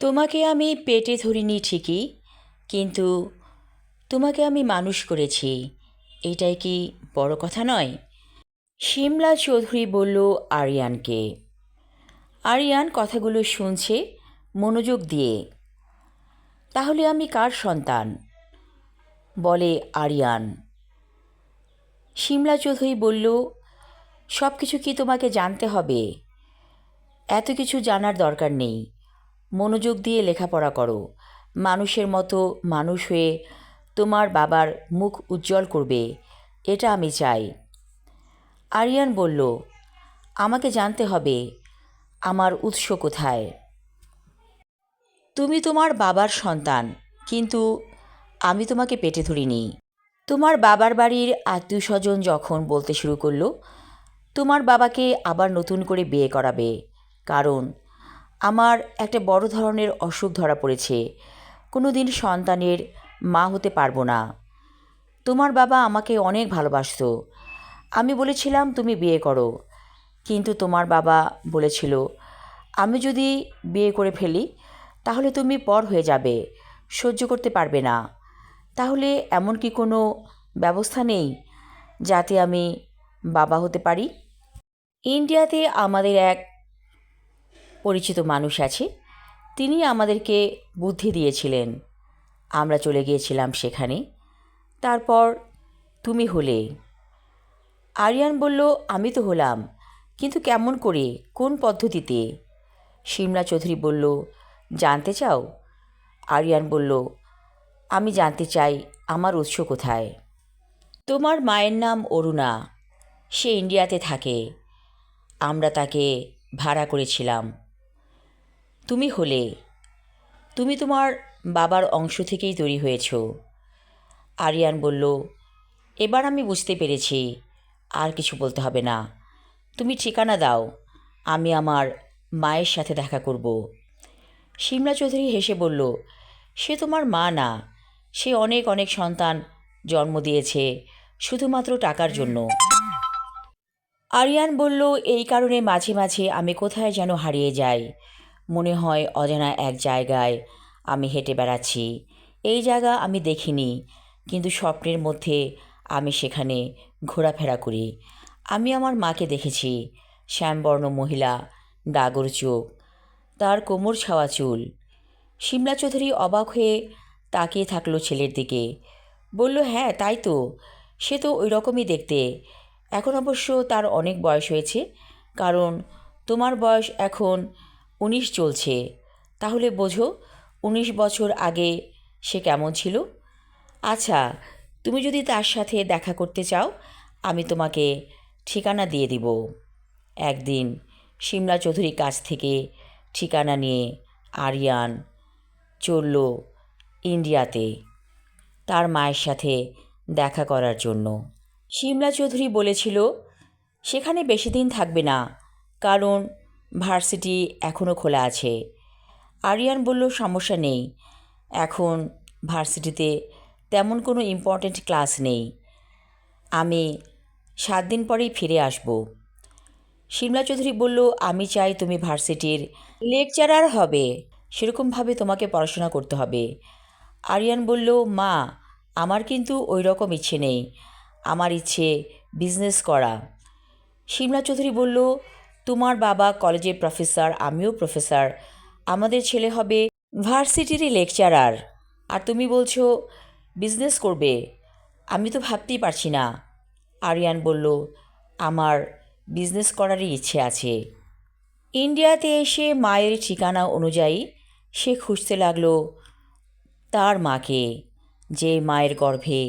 তোমাকে আমি পেটে ধরিনি ঠিকই, কিন্তু তোমাকে আমি মানুষ করেছি। এটাই কি বড় কথা নয়? শিমলা চৌধুরী বলল আরিয়ানকে। আরিয়ান কথাগুলো শুনছে মনোযোগ দিয়ে। তাহলে আমি কার সন্তান? বলে আরিয়ান। শিমলা চৌধুরী বলল, সব কিছু কি তোমাকে জানতে হবে? এত কিছু জানার দরকার নেই। মনোযোগ দিয়ে লেখাপড়া করো। মানুষের মতো মানুষ হয়ে তোমার বাবার মুখ উজ্জ্বল করবে, এটা আমি চাই। আরিয়ান বলল, আমাকে জানতে হবে আমার উৎস কোথায়। তুমি তোমার বাবার সন্তান, কিন্তু আমি তোমাকে পেটে ধরিনি। তোমার বাবার বাড়ির আত্মীয়স্বজন যখন বলতে শুরু করলো তোমার বাবাকে আবার নতুন করে বিয়ে করাবে, কারণ আমার একটা বড় ধরনের অসুখ ধরা পড়েছে, কোনো দিন সন্তানের মা হতে পারবো না। তোমার বাবা আমাকে অনেক ভালোবাসতো। আমি বলেছিলাম তুমি বিয়ে করো, কিন্তু তোমার বাবা বলেছিল আমি যদি বিয়ে করে ফেলি তাহলে তুমি পর হয়ে যাবে, সহ্য করতে পারবে না। তাহলে এমন কি কোনো ব্যবস্থা নেই যাতে আমি বাবা হতে পারি? ইন্ডিয়াতে আমাদের এক পরিচিত মানুষ আছে, তিনি আমাদেরকে বুদ্ধি দিয়েছিলেন। আমরা চলে গিয়েছিলাম সেখানে। তারপর তুমি হলে। আরিয়ান বলল, আমি তো হলাম, কিন্তু কেমন করে, কোন পদ্ধতিতে? শিমলা চৌধুরী বলল, জানতে চাও? আরিয়ান বলল, আমি জানতে চাই আমার উৎস কোথায়। তোমার মায়ের নাম অরুণা, সে ইন্ডিয়াতে থাকে। আমরা তাকে ভাড়া করেছিলাম। তুমি হলে। তুমি তোমার বাবার অংশ থেকেই তৈরি হয়েছ। আরিয়ান বলল, এবার আমি বুঝতে পেরেছি, আর কিছু বলতে হবে না। তুমি ঠিকানা দাও, আমি আমার মায়ের সাথে দেখা করব। শিমলা চৌধুরী হেসে বলল, সে তোমার মা না, সে অনেক অনেক সন্তান জন্ম দিয়েছে শুধুমাত্র টাকার জন্য। আরিয়ান বলল, এই কারণে মাঝে মাঝে আমি কোথায় যেন হারিয়ে যাই। মনে হয় অজানা এক জায়গায় আমি হেঁটে বেড়াচ্ছি। এই জায়গা আমি দেখিনি, কিন্তু স্বপ্নের মধ্যে আমি সেখানে ঘোরাফেরা করি। আমি আমার মাকে দেখেছি, শ্যামবর্ণ মহিলা, ডাগর চোখ, তার কোমর ছাওয়া চুল। শিমলা চৌধুরী অবাক হয়ে তাকিয়ে থাকলো ছেলের দিকে। বলল, হ্যাঁ তাই তো, সে তো ওই রকমই দেখতে। এখন অবশ্য তার অনেক বয়স হয়েছে, কারণ তোমার বয়স এখন 19 চলছে। তাহলে বোঝো 19 বছর আগে সে কেমন ছিল। আচ্ছা, তুমি যদি তার সাথে দেখা করতে চাও আমি তোমাকে ঠিকানা দিয়ে দিব। একদিন শিমলা চৌধুরীর কাছ থেকে ঠিকানা নিয়ে আরিয়ান চলল ইন্ডিয়াতে তার মায়ের সাথে দেখা করার জন্য। শিমলা চৌধুরী বলেছিল সেখানে বেশি দিন থাকবে না, কারণ ভার্সিটি এখনও খোলা আছে। আরিয়ান বলল, সমস্যা নেই, এখন ভার্সিটিতে তেমন কোনো ইম্পর্ট্যান্ট ক্লাস নেই, আমি 7 দিন পরেই ফিরে আসব। শিমলা চৌধুরী বলল, আমি চাই তুমি ভার্সিটির লেকচারার হবে, সেরকমভাবে তোমাকে পড়াশোনা করতে হবে। আরিয়ান বলল, মা, আমার কিন্তু ওই রকম ইচ্ছে নেই, আমার ইচ্ছে বিজনেস করা। শিমলা চৌধুরী বলল, তোমার বাবা কলেজের প্রফেসর, আমিও প্রফেসর, আমাদের ছেলে হবে ভার্সিটিরই লেকচারার, আর তুমি বলছো বিজনেস করবে? আমি তো ভাবতেই পারছি না। আরিয়ান বলল, আমার বিজনেস করারই ইচ্ছে আছে। ইন্ডিয়াতে এসে মায়ের ঠিকানা অনুযায়ী সে খুঁজতে লাগলো তার মাকে, যে মায়ের গর্ভে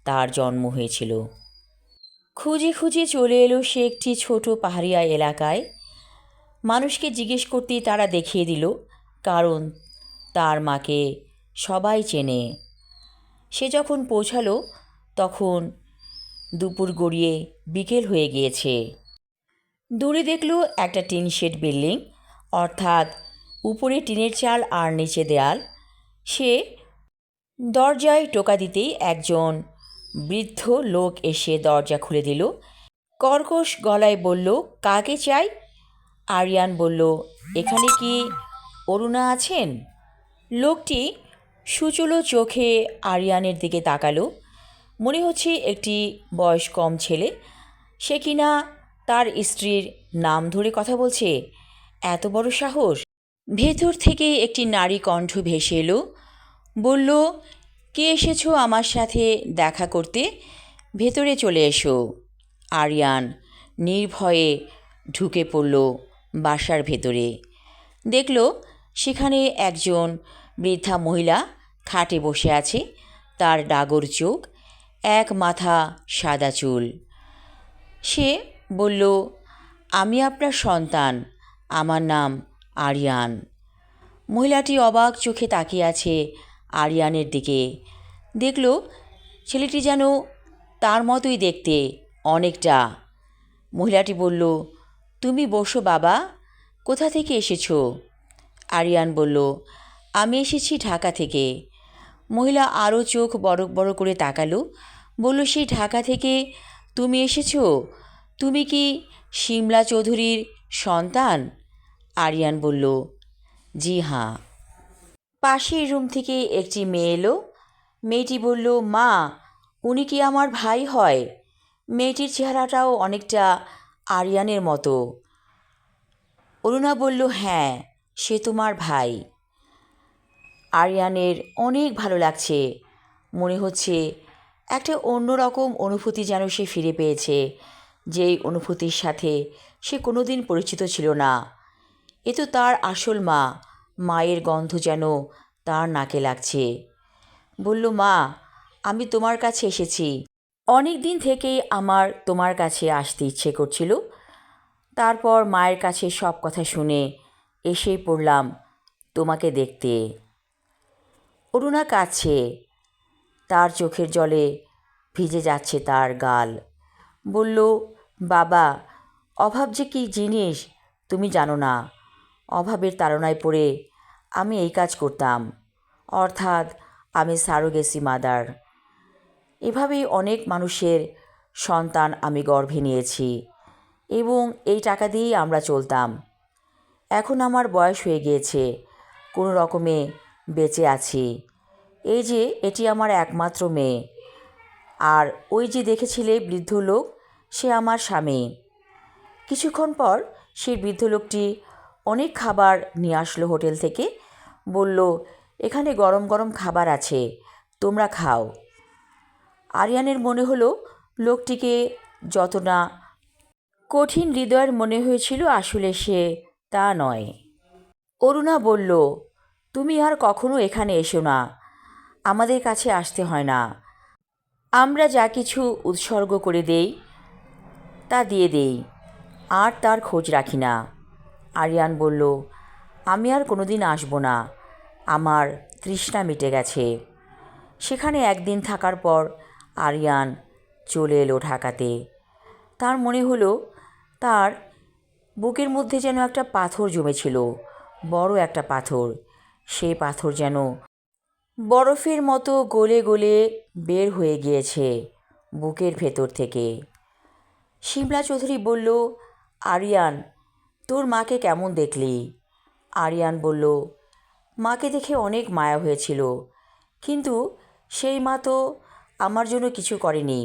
তার জন্ম হয়েছিল। খুঁজে খুঁজে চলে এলো সে একটি ছোট পাহাড়িয়া এলাকায়। মানুষকে জিজ্ঞেস করতেই তারা দেখিয়ে দিল, কারণ তার মাকে সবাই চেনে। সে যখন পৌঁছালো তখন দুপুর গড়িয়ে বিকেল হয়ে গিয়েছে। দূরে দেখলো একটা টিন শেড বিল্ডিং, অর্থাৎ উপরে টিনের চাল আর নিচে দেয়াল। সে দরজায় টোকা দিতেই একজন বৃদ্ধ লোক এসে দরজা খুলে দিল। কর্কশ গলায় বলল, কাকে চাই? আরিয়ান বলল, এখানে কি অরুণা আছেন? লোকটি সুচলো চোখে আরিয়ানের দিকে তাকালো। মনে হচ্ছে একটি বয়স কম ছেলে, সে কিনা তার স্ত্রীর নাম ধরে কথা বলছে। এত বড় সাহস! ভেতর থেকে একটি নারী কণ্ঠ ভেসে এলো, বলল, কে এসেছো আমার সাথে দেখা করতে? ভেতরে চলে এসো। আরিয়ান নির্ভয়ে ঢুকে পড়ল বাসার ভেতরে। দেখল সেখানে একজন বৃদ্ধা মহিলা খাটে বসে আছে, তার ডাগর চোখ, এক মাথা সাদা চুল। সে বলল, আমি আপনার সন্তান, আমার নাম আরিয়ান। মহিলাটি অবাক চোখে তাকিয়ে আছে আরিয়ানের দিকে। দেখল ছেলেটি যেন তার মতোই দেখতে অনেকটা। মহিলাটি বলল, তুমি বসো বাবা, কোথা থেকে এসেছো? আরিয়ান বলল, আমি এসেছি ঢাকা থেকে। মহিলা আরও চোখ বড় বড় করে তাকালো, বলল, সেই ঢাকা থেকে তুমি এসেছো? তুমি কি শিমলা চৌধুরীর সন্তান? আরিয়ান বলল, জি হ্যাঁ। পাশের রুম থেকে একটি মেয়ে এলো। মেয়েটি বলল, মা, উনি কি আমার ভাই হয়? মেয়েটির চেহারাটাও অনেকটা আরিয়ানের মতো। অরুণা বলল, হ্যাঁ, সে তোমার ভাই। আরিয়ানের অনেক ভালো লাগছে, মনে হচ্ছে একটা অন্যরকম অনুভূতি যেন সে ফিরে পেয়েছে, যেই অনুভূতির সাথে সে কোনোদিন পরিচিত ছিল না। এ তো তার আসল মা, মায়ের গন্ধ যেন তার নাকে লাগছে। বলল, মা, আমি তোমার কাছে এসেছি, অনেক দিন থেকেই আমার তোমার কাছে আসতে ইচ্ছে করছিল। তারপর মায়ের কাছে সব কথা শুনে এসেই পড়লাম তোমাকে দেখতে। অরুণা কাঁদছে, তার চোখের জলে ভিজে যাচ্ছে তার গাল। বলল, বাবা, অভাব যে কী জিনিস তুমি জানো না। অভাবের তাড়নায় পড়ে আমি এই কাজ করতাম, অর্থাৎ আমি সারোগেসি মাদার। এভাবেই অনেক মানুষের সন্তান আমি গর্ভে নিয়েছি এবং এই টাকা দিয়েই আমরা চলতাম। এখন আমার বয়স হয়ে গিয়েছে, কোনো রকমে বেঁচে আছি। এই যে এটি আমার একমাত্র মেয়ে, আর ওই যে দেখেছিলে বৃদ্ধ লোক, সে আমার স্বামী। কিছুক্ষণ পর সেই বৃদ্ধ লোকটি অনেক খাবার নিয়ে আসলো হোটেল থেকে। বলল, এখানে গরম গরম খাবার আছে, তোমরা খাও। আরিয়ানের মনে হলো লোকটিকে যত না কঠিন হৃদয়ের মনে হয়েছিল, আসলে সে তা নয়। অরুণা বলল, তুমি আর কখনো এখানে এসো না, আমাদের কাছে আসতে হয় না। আমরা যা কিছু উৎসর্গ করে দেই তা দিয়ে দেই, আর তার খোঁজ রাখি না। আরিয়ান বলল, আমি আর কোনোদিন আসবো না, আমার তৃষ্ণা মিটে গেছে। সেখানে একদিন থাকার পর আরিয়ান চলে এলো ঢাকাতে। তার মনে হলো তার বুকের মধ্যে যেন একটা পাথর জমেছিল, বড় একটা পাথর। সেই পাথর যেন বরফের মতো গলে গলে বের হয়ে গিয়েছে বুকের ভেতর থেকে। শিমলা চৌধুরী বলল, আরিয়ান, তোর মাকে কেমন দেখলি? আরিয়ান বলল, মাকে দেখে অনেক মায়া হয়েছিল, কিন্তু সেই মা তো আমার জন্য কিছু করেনি।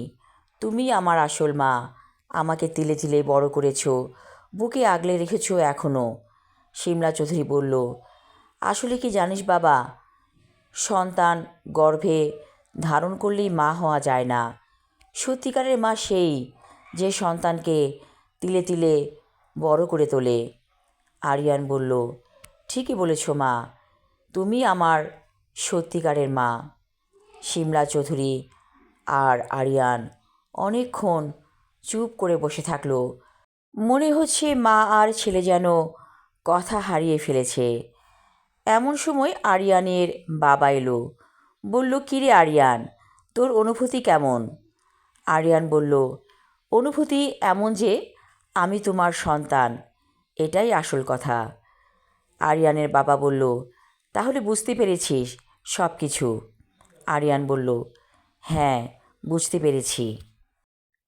তুমি আমার আসল মা, আমাকে তিলে তিলে বড় করেছ, বুকে আগলে রেখেছ এখনও। শিমলা চৌধুরী বলল, আসলে কি জানিস বাবা, সন্তান গর্ভে ধারণ করলেই মা হওয়া যায় না। সত্যিকারের মা সেই যে সন্তানকে তিলে তিলে বড় করে তোলে। আরিয়ান বলল, ঠিকই বলেছ মা, তুমি আমার সত্যিকারের মা। শিমলা চৌধুরী আর আরিয়ান অনেকক্ষণ চুপ করে বসে থাকলো। মনে হচ্ছে মা আর ছেলে যেন কথা হারিয়ে ফেলেছে। এমন সময় আরিয়ানের বাবা এলো। বলল, কিরে আরিয়ান, তোর অনুভূতি কেমন? আরিয়ান বলল, অনুভূতি এমন যে আমি তোমার সন্তান, এটাই আসল কথা। আরিয়ানের বাবা বলল, তাহলে বুঝতে পেরেছিস সব কিছু? আরিয়ান বলল, হ্যাঁ, বুঝতে পেরেছি।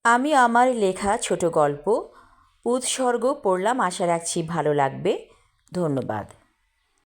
আমি আমার লেখা ছোট গল্প উৎসর্গ পড়লাম, আশা রাখছি ভালো লাগবে। ধন্যবাদ।